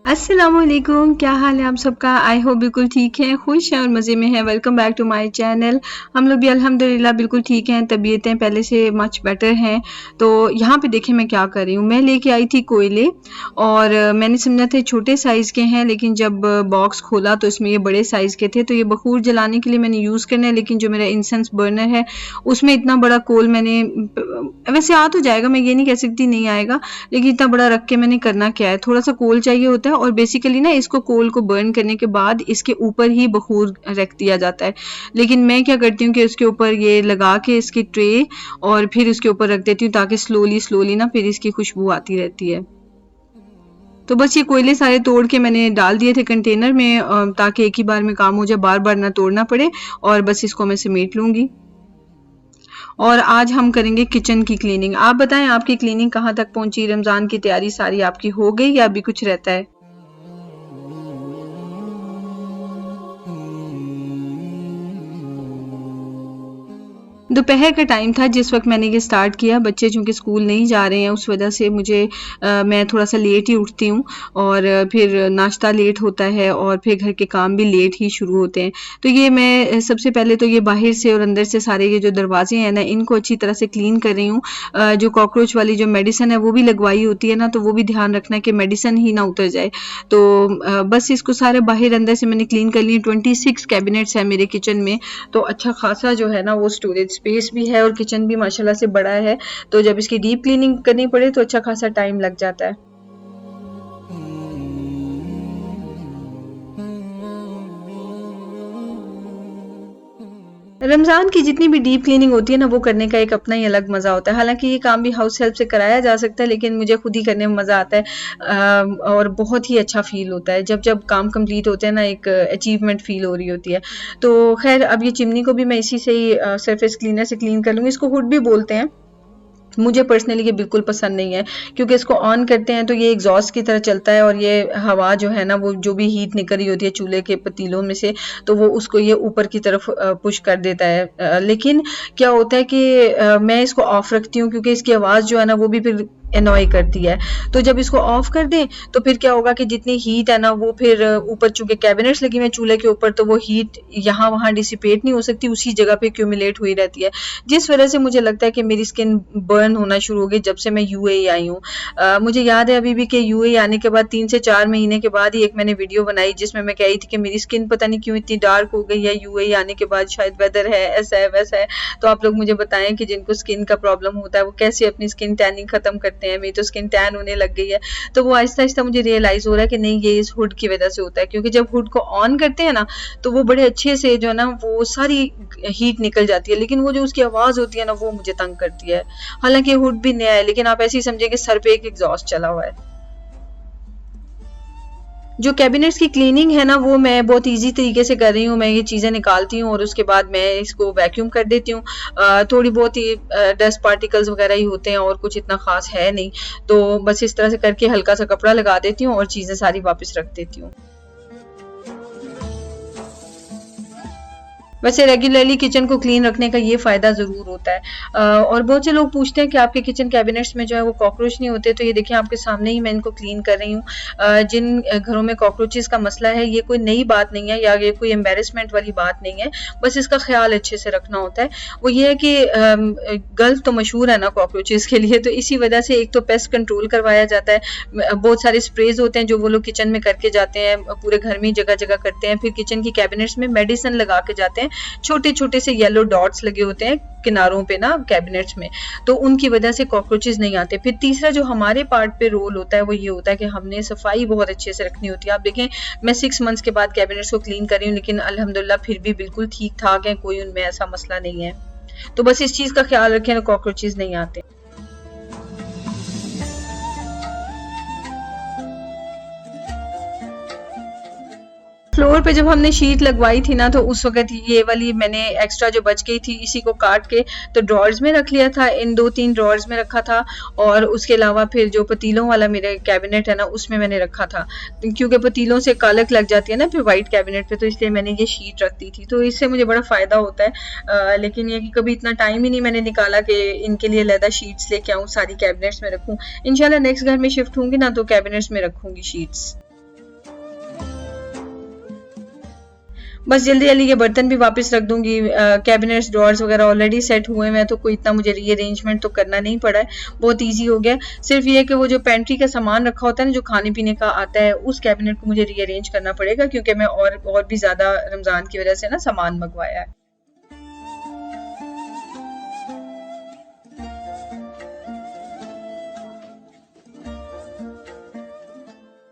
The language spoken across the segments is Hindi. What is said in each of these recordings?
अस्सलामुअलैकुम, क्या हाल है आप सबका? आई होप बिल्कुल ठीक हैं, खुश हैं और मज़े में हैं। Welcome back to my channel. हम लोग भी अल्हम्दुलिल्लाह बिल्कुल ठीक हैं, तबीयतें पहले से मच बेटर हैं। तो यहाँ पे देखें मैं क्या कर रही हूँ, मैं लेके आई थी कोयले और मैंने समझा थे छोटे साइज़ के हैं, लेकिन जब बॉक्स खोला तो इसमें ये बड़े साइज़ के थे। तो ये बखूर जलाने के लिए मैंने यूज़ करना है, लेकिन जो मेरा इंसेंस बर्नर है उसमें इतना बड़ा कोल मैंने वैसे आ तो जाएगा, मैं ये नहीं कह सकती नहीं आएगा, लेकिन इतना बड़ा रख के मैंने करना क्या है, थोड़ा सा कोल चाहिए होता है और बेसिकली ना इसको कोल को बर्न करने के बाद इसके ऊपर ही बखूर रख दिया जाता है। लेकिन मैं क्या करती हूँ कि उसके ऊपर ये लगा के इसकी ट्रे और फिर उसके ऊपर रख देती हूँ ताकि स्लोली ना फिर इसकी खुशबू आती रहती है। तो बस ये कोयले सारे तोड़ के मैंने डाल दिए थे कंटेनर में ताकि एक ही बार में काम हो जाए, बार बार ना तोड़ना पड़े। और बस इसको मैं समेट लूँगी और आज हम करेंगे किचन की क्लीनिंग। आप बताएं आपकी क्लीनिंग कहाँ तक पहुंची? रमज़ान की तैयारी सारी आपकी हो गई या अभी कुछ रहता है? दोपहर का टाइम था जिस वक़्त मैंने ये स्टार्ट किया। बच्चे चूँकि स्कूल नहीं जा रहे हैं उस वजह से मुझे मैं थोड़ा-सा लेट ही उठती हूँ और फिर नाश्ता लेट होता है और फिर घर के काम भी लेट ही शुरू होते हैं। तो ये मैं सबसे पहले तो ये बाहर से और अंदर से सारे ये जो दरवाज़े हैं ना इनको अच्छी तरह से क्लीन कर रही हूँ। जो कॉकरोच वाली जो मेडिसिन है वो भी लगवाई होती है ना, तो वो भी ध्यान रखना है कि मेडिसिन ही ना उतर जाए। तो बस इसको सारे बाहर अंदर से मैंने क्लीन कर लिए। 26 कैबिनेट्स हैं मेरे किचन में, तो अच्छा खासा जो है ना वो स्टोरेज स्पेस भी है और किचन भी माशाल्लाह से बड़ा है। तो जब इसकी डीप क्लीनिंग करनी पड़े तो अच्छा खासा टाइम लग जाता है। रमज़ान की जितनी भी डीप क्लीनिंग होती है ना वो करने का एक अपना ही अलग मज़ा होता है। हालाँकि ये काम भी हाउस हेल्प से कराया जा सकता है, लेकिन मुझे खुद ही करने में मज़ा आता है और बहुत ही अच्छा फ़ील होता है। जब काम कंप्लीट होते हैं ना एक अचीवमेंट फ़ील हो रही होती है। तो ख़ैर अब ये चिमनी को भी मैं इसी से ही सरफेस क्लीनर से क्लीन कर लूँगी। इसको हुड भी बोलते हैं। मुझे पर्सनली ये बिल्कुल पसंद नहीं है क्योंकि इसको ऑन करते हैं तो ये एग्जॉस्ट की तरह चलता है और ये हवा जो है ना वो जो भी हीट निकल रही होती है चूल्हे के पतीलों में से तो वो उसको ये ऊपर की तरफ पुश कर देता है। लेकिन क्या होता है कि मैं इसको ऑफ रखती हूँ क्योंकि इसकी आवाज़ जो है ना वो भी फिर एनॉय करती है। तो जब इसको ऑफ कर दें तो फिर क्या होगा कि जितनी हीट है ना वो फिर ऊपर चूंकि कैबिनेट्स लगी हुई हैं चूल्हे के ऊपर तो वो हीट यहाँ वहाँ डिसिपेट नहीं हो सकती, उसी जगह पे एक्यूमुलेट हुई रहती है, जिस वजह से मुझे लगता है कि मेरी स्किन बर्न होना शुरू हो गई जब से मैं यूएई आई हूँ। मुझे याद है अभी भी कि यूएई आने के बाद 3 से 4 महीने के बाद ही एक मैंने वीडियो बनाई जिसमें मैं कह रही थी कि मेरी स्किन पता नहीं क्यों इतनी डार्क हो गई है यूएई आने के बाद, शायद वेदर है, ऐसा है वैसा है। तो आप लोग मुझे बताएं कि जिनको स्किन का प्रॉब्लम होता है वो कैसे अपनी स्किन टैनिंग खत्म करते हैं। मेरी तो स्किन टैन होने लग गई है। तो वो आहिस्ता आहिस्ता मुझे रियलाइज हो रहा है कि नहीं ये इस हुड की वजह से होता है, क्योंकि जब हुड को ऑन करते हैं ना तो वो बड़े अच्छे से जो है ना वो सारी हीट निकल जाती है, लेकिन वो जो उसकी आवाज होती है ना वो मुझे तंग करती है। हालांकि हुड भी नया है लेकिन आप ऐसे ही समझे कि सर पे एक एग्जॉस्ट चला हुआ है। जो कैबिनेट्स की क्लीनिंग है ना वो मैं बहुत इजी तरीके से कर रही हूँ। मैं ये चीज़ें निकालती हूँ और उसके बाद मैं इसको वैक्यूम कर देती हूँ। थोड़ी बहुत ही डस्ट पार्टिकल्स वगैरह ही होते हैं और कुछ इतना खास है नहीं। तो बस इस तरह से करके हल्का सा कपड़ा लगा देती हूँ और चीज़ें सारी वापस रख देती हूँ। वैसे रेगुलरली किचन को क्लीन रखने का ये फ़ायदा ज़रूर होता है। और बहुत से लोग पूछते हैं कि आपके किचन कैबिनेट्स में जो है वो कॉकरोच नहीं होते, तो ये देखिए आपके सामने ही मैं इनको क्लीन कर रही हूँ। जिन घरों में कॉकरोचेस का मसला है ये कोई नई बात नहीं है या ये कोई एम्बेरसमेंट वाली बात नहीं है, बस इसका ख्याल अच्छे से रखना होता है। वो ये है कि गल्फ तो मशहूर है ना कॉकरोचेस के लिए, तो इसी वजह से एक तो पेस्ट कंट्रोल करवाया जाता है। बहुत सारे स्प्रेज होते हैं जो वो लोग किचन में करके जाते हैं, पूरे घर में जगह जगह करते हैं। फिर किचन की कैबिनेट्स में मेडिसिन लगा के जाते हैं, छोटे छोटे से येलो डॉट्स लगे होते हैं किनारों पे ना कैबिनेट्स में, तो उनकी वजह से कॉकरोचेस नहीं आते। फिर तीसरा जो हमारे पार्ट पे रोल होता है वो ये होता है कि हमने सफाई बहुत अच्छे से रखनी होती है। आप देखें मैं 6 मंथ्स के बाद कैबिनेट्स को क्लीन कर रही हूँ लेकिन अल्हम्दुलिल्लाह फिर भी बिल्कुल ठीक ठाक है, कोई उनमें ऐसा मसला नहीं है। तो बस इस चीज का ख्याल रखें ना कॉकरोचेस नहीं आते। फ्लोर पे जब हमने शीट लगवाई थी ना तो उस वक्त ये वाली मैंने एक्स्ट्रा जो बच गई थी इसी को काट के तो ड्रॉर्स में रख लिया था, इन 2-3 ड्रॉर्स में रखा था। और उसके अलावा फिर जो पतीलों वाला मेरे कैबिनेट है ना उसमें मैंने रखा था, क्योंकि पतीलों से कालक लग जाती है ना फिर वाइट कैबिनेट पे, तो इसलिए मैंने ये शीट रख दी थी। तो इससे मुझे बड़ा फ़ायदा होता है। लेकिन ये कि कभी इतना टाइम ही नहीं मैंने निकाला कि इनके लिए अलहदा शीट्स लेके आऊँ सारी कैबिनेट्स में रखूँ। इंशाल्लाह नेक्स्ट घर में शिफ्ट होंगी ना तो कैबिनेट्स में रखूँगी शीट्स। बस जल्दी जल्दी ये बर्तन भी वापस रख दूंगी। कैबिनेट्स ड्रॉर्स वगैरह ऑलरेडी सेट हुए हैं, तो कोई इतना मुझे रीअरेंजमेंट तो करना नहीं पड़ा है, बहुत इजी हो गया। सिर्फ ये कि वो जो पेंट्री का सामान रखा होता है ना, जो खाने पीने का आता है, उस कैबिनेट को मुझे रीअरेंज करना पड़ेगा, क्योंकि मैं और भी ज्यादा रमजान की वजह से ना सामान मंगवाया है।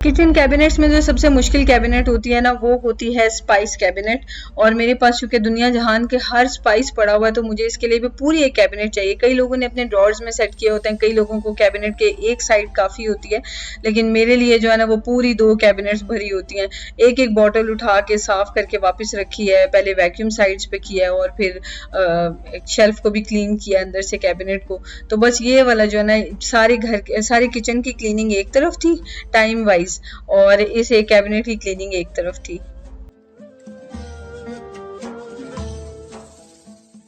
किचन कैबिनेट्स में जो सबसे मुश्किल कैबिनेट होती है ना, वो होती है स्पाइस कैबिनेट। और मेरे पास चूंकि दुनिया जहान के हर स्पाइस पड़ा हुआ है, तो मुझे इसके लिए भी पूरी एक कैबिनेट चाहिए। कई लोगों ने अपने ड्रॉर्स में सेट किए होते हैं, कई लोगों को कैबिनेट के एक साइड काफ़ी होती है, लेकिन मेरे लिए जो है ना, वो पूरी 2 कैबिनेट्स भरी होती हैं। एक एक बॉटल उठा के साफ करके वापस रखी है, पहले वैक्यूम साइड्स पे किया है, और फिर शेल्फ को भी क्लीन किया अंदर से कैबिनेट को। तो बस ये वाला जो है ना, सारे किचन की क्लीनिंग एक तरफ थी टाइम वाइज, और इस एक कैबिनेट की क्लीनिंग एक तरफ थी।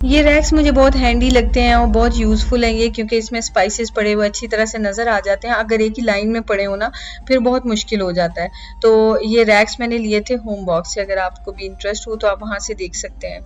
ये रैक्स मुझे बहुत हैंडी लगते हैं और बहुत यूज़फुल हैं ये, क्योंकि इसमें स्पाइसेस पड़े हुए अच्छी तरह से नज़र आ जाते हैं। अगर एक ही लाइन में पड़े हो ना, फिर बहुत मुश्किल हो जाता है। तो ये रैक्स मैंने लिए थे होम बॉक्स से, अगर आपको भी इंटरेस्ट हो तो आप वहाँ से देख सकते हैं।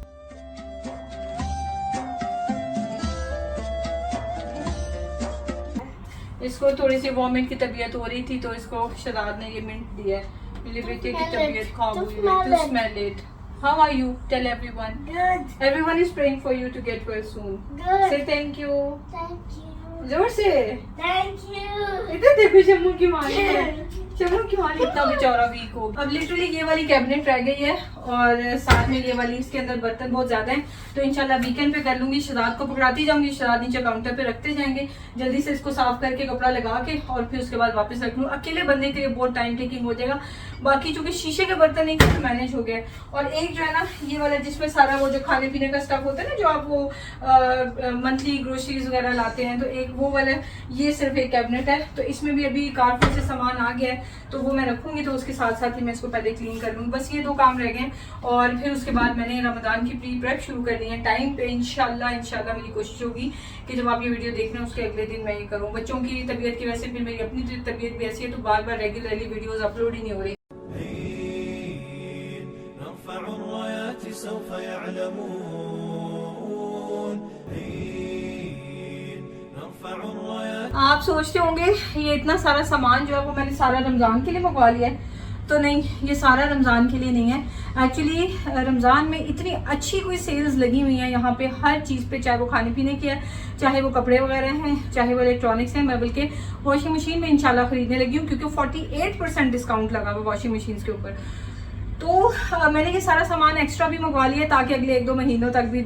इसको थोड़ी सी वॉमिट की तबीयत हो रही थी, तो इसको शराद ने ये मिंट दिया है। मेरे बेटे की तबीयत खराब हुई है, to smell it. How are you? Tell everyone. Good. Everyone is praying for you to get well soon. Good. Say thank you. Thank you. जोर से। Thank you. इधर देखो शम्मू की माँ है। शम्मू की माँ इतना बेचारा वीक हो। अब लिटरली ये वाली कैबिनेट रह गई है, और साथ में ये वाली, इसके अंदर बर्तन बहुत ज्यादा हैं, तो इंशाल्लाह वीकेंड पे कर लूंगी। शराद को पकड़ाती जाऊंगी, शराद नीचे काउंटर पे रखते जाएंगे। जल्दी से इसको साफ करके कपड़ा लगा के, और फिर उसके बाद वापस रख लूँ। अकेले बंदे के लिए बहुत टाइम टेकिंग हो जाएगा। बाकी चूंकि शीशे के बर्तन नहीं थे तो मैनेज हो गया। और एक जो है ना, ये वाला जिसमें सारा वो जो खाने पीने का स्टफ होता है ना, जो आप वो मंथली ग्रोसरीज वगैरह लाते हैं, तो एक वो वाला, ये सिर्फ एक कैबिनेट है। तो इसमें भी अभी कारफूर से सामान आ गया है, तो वो मैं रखूंगी, तो उसके साथ साथ ही मैं इसको पहले क्लीन कर लूँगी। बस ये 2 काम रह गए, और फिर उसके बाद मैंने रमजान की प्री प्रेप शुरू कर दी है टाइम पे। इंशाल्लाह मेरी कोशिश होगी कि जब आप ये वीडियो देख रहे हैं उसके अगले दिन मैं ये करूँ। बच्चों की तबीयत की वजह से, फिर मेरी अपनी तबीयत भी ऐसी है, तो बार बार रेगुलरली वीडियोज अपलोड ही नहीं हो रही। आप सोचते होंगे ये इतना सारा सामान जो है वो मैंने सारा रमज़ान के लिए मंगवा लिया है, तो नहीं, ये सारा रमज़ान के लिए नहीं है। एक्चुअली रमज़ान में इतनी अच्छी कोई सेल्स लगी हुई है यहाँ पे हर चीज़ पे, चाहे वो खाने पीने की है, चाहे वो कपड़े वगैरह हैं, चाहे वो इलेक्ट्रॉनिक्स हैं। मैं बल्कि वॉशिंग मशीन में इंशाल्लाह खरीदने लगी हूँ, क्योंकि 48% डिस्काउंट लगा हुआ वॉशिंग मशीन के ऊपर। तो मैंने ये सारा सामान एक्स्ट्रा भी मंगवा लिया, ताकि अगले 1-2 महीनों तक भी,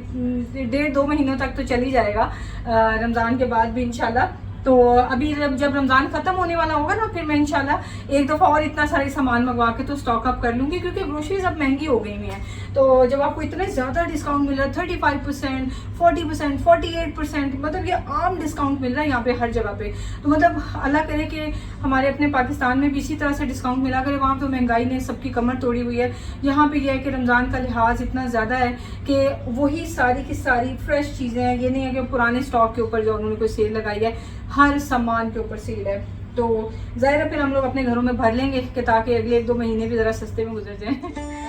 1.5-2 महीनों तक तो चल ही जाएगा, रमज़ान के बाद भी इंशाल्लाह। तो अभी जब रमज़ान ख़त्म होने वाला होगा ना, फिर मैं इंशाल्लाह एक दफ़ा और इतना सारे सामान मंगवा के तो स्टॉक अप कर लूँगी, क्योंकि ग्रोसरीज अब महंगी हो गई हुई हैं। तो जब आपको इतने ज़्यादा डिस्काउंट मिल रहा है, 35%, 40%, 48%, मतलब ये आम डिस्काउंट मिल रहा है यहाँ पे हर जगह पे। तो मतलब अल्लाह करे कि हमारे अपने पाकिस्तान में भी इसी तरह से डिस्काउंट मिला करे। वहाँ तो महंगाई ने सबकी कमर तोड़ी हुई है। यहाँ पे यह है कि रमज़ान का लिहाज इतना ज़्यादा है कि वही सारी की सारी फ्रेश चीज़ें हैं। ये नहीं है कि पुराने स्टॉक के ऊपर जो उन्होंने कोई सेल लगाई है, हर सामान के ऊपर सेल है। तो ज़ाहिर है फिर हम लोग अपने घरों में भर लेंगे, कि ताकि अगले 1-2 महीने भी ज़रा सस्ते में गुजर जाएं।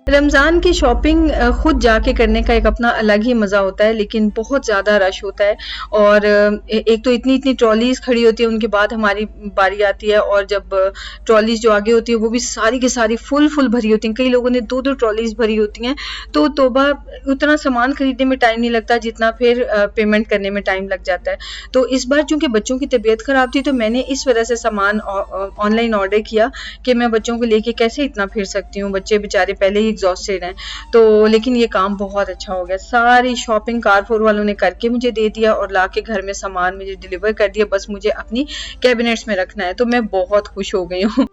रमज़ान की शॉपिंग खुद जाके करने का एक अपना अलग ही मज़ा होता है, लेकिन बहुत ज़्यादा रश होता है। और एक तो इतनी ट्रॉलीज़ खड़ी होती है, उनके बाद हमारी बारी आती है, और जब ट्रॉलीज़ जो आगे होती है वो भी सारी की सारी फुल भरी होती हैं। कई लोगों ने 2-2 ट्रॉलीज़ भरी होती हैं। तो तौबा, उतना सामान खरीदने में टाइम नहीं लगता जितना फिर पेमेंट करने में टाइम लग जाता है। तो इस बार चूँकि बच्चों की तबीयत ख़राब थी, तो मैंने इस वजह से सामान ऑनलाइन ऑर्डर किया कि मैं बच्चों को लेके कैसे इतना फिर सकती हूँ, बच्चे बेचारे पहले ही एग्जॉस्टेड हैं। तो लेकिन ये काम बहुत अच्छा हो गया, सारी शॉपिंग कारफोर वालों ने करके मुझे दे दिया, और लाके घर में सामान मुझे डिलीवर कर दिया। बस मुझे अपनी कैबिनेट्स में रखना है, तो मैं बहुत खुश हो गई हूँ।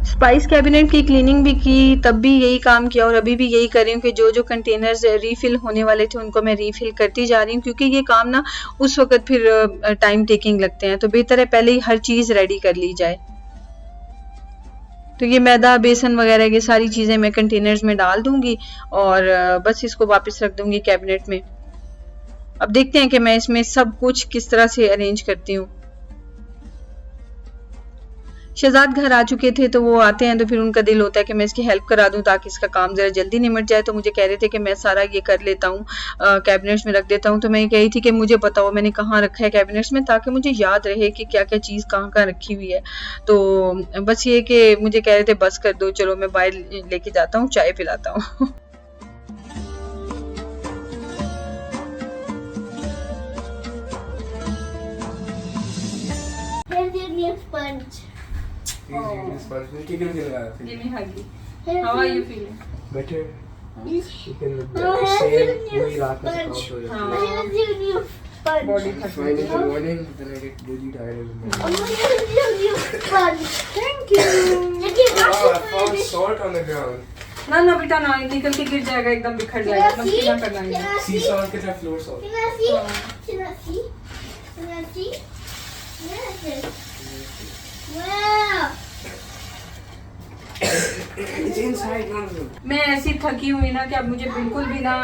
स्पाइस कैबिनेट की क्लीनिंग भी की, तब भी यही काम किया, और अभी भी यही कर रही हूँ कि जो कंटेनर्स रीफिल होने वाले थे उनको मैं रीफिल करती जा रही हूँ, क्योंकि ये काम ना उस वक्त फिर टाइम टेकिंग लगते हैं। तो बेहतर है पहले ही हर चीज़ रेडी कर ली जाए। तो ये मैदा, बेसन वगैरह ये सारी चीज़ें मैं कंटेनर्स में डाल दूंगी, और बस इसको वापस रख दूंगी कैबिनेट में। अब देखते हैं कि मैं इसमें सब कुछ किस तरह से अरेंज करती हूँ। शहजाद घर आ चुके थे, तो वो आते हैं तो फिर उनका दिल होता है कि मैं इसकी हेल्प करा दूं ताकि इसका काम ज़रा जल्दी निमट जाए। तो मुझे कह रहे थे कि मैं सारा ये कर लेता हूँ, कैबिनेट्स में रख देता हूँ। तो मैं कही थी कि मुझे बताओ मैंने कहाँ रखा है कैबिनेट्स में, ताकि मुझे याद रहे कि क्या-क्या चीज़ कहाँ-कहाँ रखी हुई है। तो बस ये कि मुझे कह रहे थे बस कर दो, चलो मैं बाहर लेके जाता हूँ, चाय पिलाता हूँ। Here's your new sponge. Give me huggy. Here's How are your- you feeling? better. This- You can Oh, here's same your new वही रात में sponge. सकाओ तो हाँ। Here's your new sponge. Body If I in the morning, then I get really tired in the morning. Oh, here's your new sponge. Thank you. Jackie, wash Oh, I it for found me. salt on the ground. ना ना बेटा ना, निकल के गिर जाएगा, एकदम बिखर Can जाएगा, I मस्ती see? ना करना Can है। I Sea see? salt के साथ floor salt. Can I see? हाँ। Can I see? Can I see? Yes. yes. Wow. It's inside one of them. मैं ऐसी थकी हुई ना कि अब मुझे बिल्कुल भी ना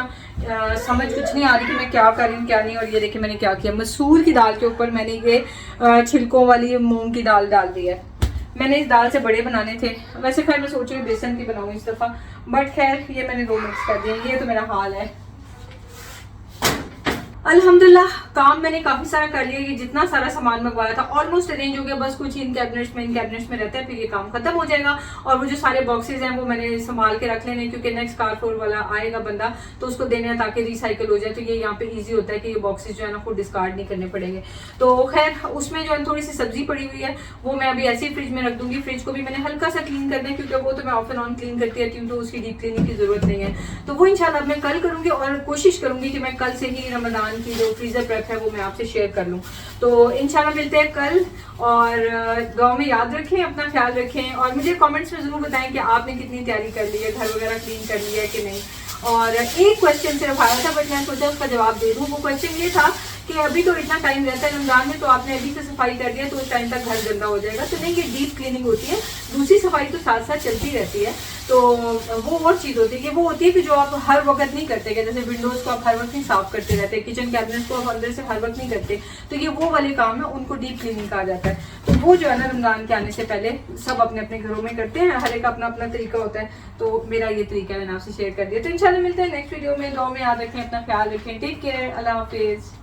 समझ कुछ नहीं आ रही कि मैं क्या कर रही हूँ क्या नहीं। और ये देखिए मैंने क्या किया, मसूर की दाल के ऊपर मैंने ये छिलकों वाली मूंग की दाल डाल दी है। मैंने इस दाल से बड़े बनाने थे, वैसे खैर मैं सोच रही हूँ बेसन की बनाऊँ इस दफ़ा, बट खैर ये मैंने दो मिक्स कर दिए। ये तो मेरा हाल है। अल्हम्दुलिल्लाह काम मैंने काफ़ी सारा कर लिया। ये जितना सारा सामान मंगवाया था ऑलमोस्ट अरेंज हो गया, बस कुछ इन कैबिनेट्स में रहता है, फिर ये काम खत्म हो जाएगा। और वो जो सारे बॉक्सेस हैं वो मैंने संभाल के रख लेने, क्योंकि नेक्स्ट कार फ्लोर वाला आएगा बंदा तो उसको देने हैं ताकि रिसाइकिल हो जाए। तो ये यहाँ पे ईजी होता है कि ये बॉक्सेस जो है ना खुद डिस्कार्ड नहीं करने पड़ेंगे। तो खैर उसमें जो है थोड़ी सी सब्जी पड़ी हुई है, वो मैं अभी ऐसे ही फ्रिज में रख दूंगी। फ्रिज को भी मैंने हल्का सा क्लीन करना है, क्योंकि वो तो मैं ऑफ एंड ऑन क्लीन करती रहती हूँ, तो उसकी डीप क्लीनिंग की जरूरत नहीं है। तो वो इंशाल्लाह मैं कल करूंगी, और कोशिश करूंगी कि मैं कल से ही रमजान की जो फ्रीजर प्रेप है वो मैं आपसे शेयर कर लूं। तो इंशाल्लाह मिलते हैं कल, और दुआ में याद रखें, अपना ख्याल रखें, और मुझे कमेंट्स में जरूर बताएं कि आपने कितनी तैयारी कर ली है, घर वगैरह क्लीन कर लिया है कि नहीं। और एक क्वेश्चन सिर्फ आया था, बट मैं सोचा उसका जवाब दे दूं। वो क्वेश्चन ये था कि अभी तो इतना टाइम रहता है रमजान में, तो आपने अभी से सफाई कर दिया तो उस टाइम तक घर गंदा हो जाएगा। तो नहीं, ये डीप क्लीनिंग होती है, दूसरी सफाई तो साथ साथ चलती रहती है। तो वो और चीज़ होती है कि वो होती है कि जो आप हर वक्त नहीं करते, कि जैसे विंडोज़ को आप हर वक्त नहीं साफ करते रहते, किचन कैबिनेट को आप अंदर से हर वक्त नहीं करते, तो ये वो वाले काम है, उनको डीप क्लीनिंग कहा जाता है। तो वो जो है ना रमजान के आने से पहले सब अपने अपने घरों में करते हैं, हर एक अपना अपना तरीका होता है। तो मेरा ये तरीका मैंने आपसे शेयर कर दिया। तो इंशाल्लाह मिलते हैं नेक्स्ट वीडियो में। दुआ में याद रखें, अपना ख्याल रखें, टेक केयर, अल्लाह हाफिज़।